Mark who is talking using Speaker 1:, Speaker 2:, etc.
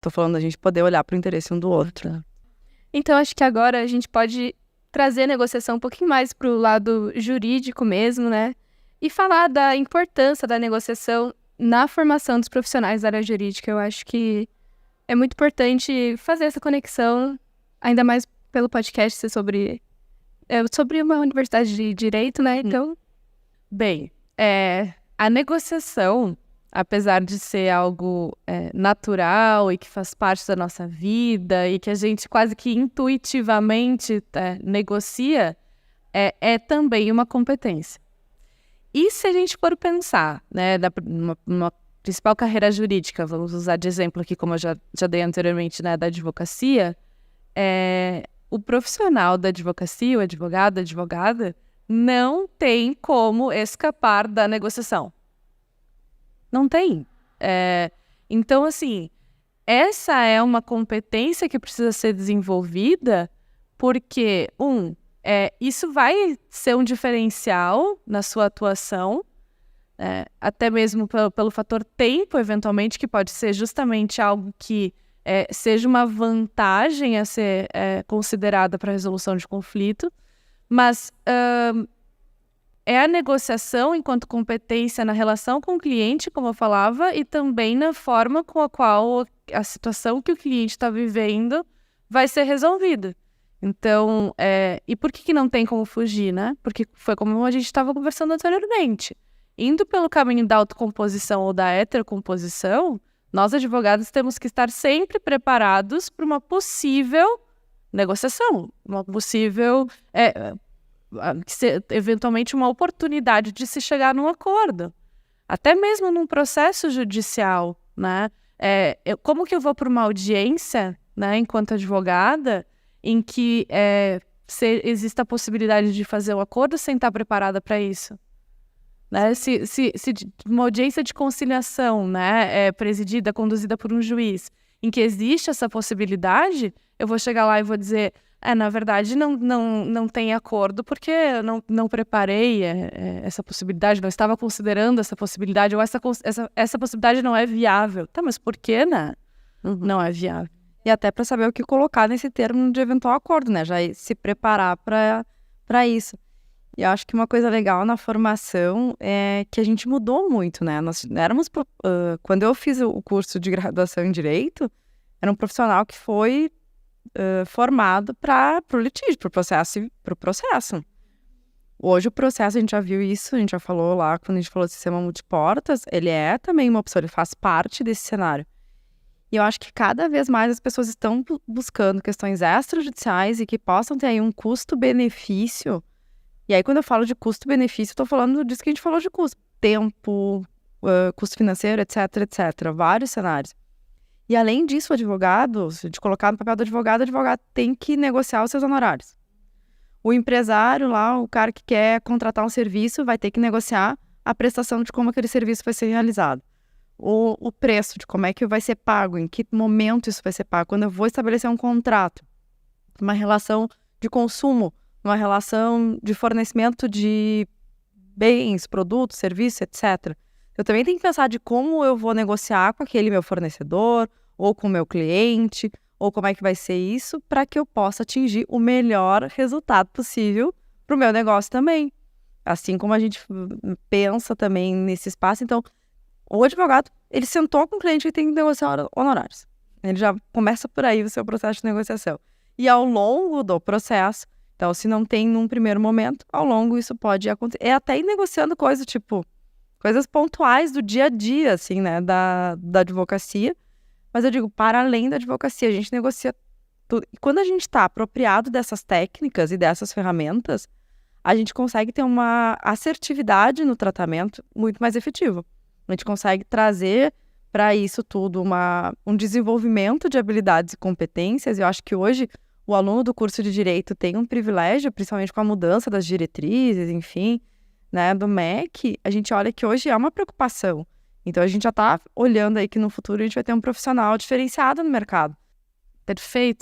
Speaker 1: Tô falando da gente poder olhar para o interesse um do outro.
Speaker 2: Então, acho que agora a gente pode trazer a negociação um pouquinho mais para o lado jurídico mesmo, né? E falar da importância da negociação na formação dos profissionais da área jurídica. Eu acho que é muito importante fazer essa conexão, ainda mais pelo podcast ser sobre uma universidade de direito, né? Então,
Speaker 3: Bem, a negociação, apesar de ser algo natural e que faz parte da nossa vida e que a gente quase que intuitivamente negocia, é também uma competência. E se a gente for pensar, né, numa principal carreira jurídica, vamos usar de exemplo aqui, como eu já dei anteriormente, né, da advocacia, o profissional da advocacia, o advogado, a advogada, não tem como escapar da negociação. Não tem. Então, assim, essa é uma competência que precisa ser desenvolvida porque, isso vai ser um diferencial na sua atuação, até mesmo pelo fator tempo, eventualmente, que pode ser justamente algo que seja uma vantagem a ser considerada para a resolução de conflito, mas é a negociação enquanto competência na relação com o cliente, como eu falava, e também na forma com a qual a situação que o cliente está vivendo vai ser resolvida. Então, e por que não tem como fugir, né? Porque foi como a gente estava conversando anteriormente. Indo pelo caminho da autocomposição ou da heterocomposição, nós, advogados, temos que estar sempre preparados para uma possível negociação, uma possível, eventualmente, uma oportunidade de se chegar num acordo. Até mesmo num processo judicial, né? Como que eu vou para uma audiência, né, enquanto advogada, em que exista a possibilidade de fazer um acordo sem estar preparada para isso? Né? Se uma audiência de conciliação, né, presidida, conduzida por um juiz, em que existe essa possibilidade, eu vou chegar lá e vou dizer, na verdade não tem acordo porque eu não preparei essa possibilidade, não estava considerando essa possibilidade, ou essa possibilidade não é viável. Tá, mas por que, né? Não é viável.
Speaker 1: E até para saber o que colocar nesse termo de eventual acordo, né? Já se preparar para isso. E eu acho que uma coisa legal na formação é que a gente mudou muito, né? Nós éramos, quando eu fiz o curso de graduação em Direito, era um profissional que foi formado para o litígio, para o processo. Hoje o processo, a gente já viu isso, a gente já falou lá, quando a gente falou do sistema multiportas, ele é também uma opção, ele faz parte desse cenário. E eu acho que cada vez mais as pessoas estão buscando questões extrajudiciais e que possam ter aí um custo-benefício. E aí, quando eu falo de custo-benefício, eu tô falando disso que a gente falou de custo. Tempo, custo financeiro, etc, etc. Vários cenários. E além disso, o advogado, de colocar no papel do advogado, o advogado tem que negociar os seus honorários. O empresário lá, o cara que quer contratar um serviço, vai ter que negociar a prestação de como aquele serviço vai ser realizado. O preço, de como é que vai ser pago, em que momento isso vai ser pago. Quando eu vou estabelecer um contrato, uma relação de consumo, uma relação de fornecimento de bens, produtos, serviços, etc. Eu também tenho que pensar de como eu vou negociar com aquele meu fornecedor, ou com o meu cliente, ou como é que vai ser isso, para que eu possa atingir o melhor resultado possível para o meu negócio também. Assim como a gente pensa também nesse espaço. Então, o advogado, ele sentou com o cliente e tem que negociar honorários. Ele já começa por aí o seu processo de negociação. E ao longo do processo, então, se não tem num primeiro momento, ao longo isso pode acontecer. É até ir negociando coisas, tipo, coisas pontuais do dia a dia, assim, né, da advocacia. Mas eu digo, para além da advocacia, a gente negocia tudo. E quando a gente está apropriado dessas técnicas e dessas ferramentas, a gente consegue ter uma assertividade no tratamento muito mais efetiva. A gente consegue trazer para isso tudo um desenvolvimento de habilidades e competências. E eu acho que hoje o aluno do curso de Direito tem um privilégio, principalmente com a mudança das diretrizes, enfim, né, do MEC. A gente olha que hoje é uma preocupação. Então, a gente já está olhando aí que no futuro a gente vai ter um profissional diferenciado no mercado.
Speaker 3: Perfeito.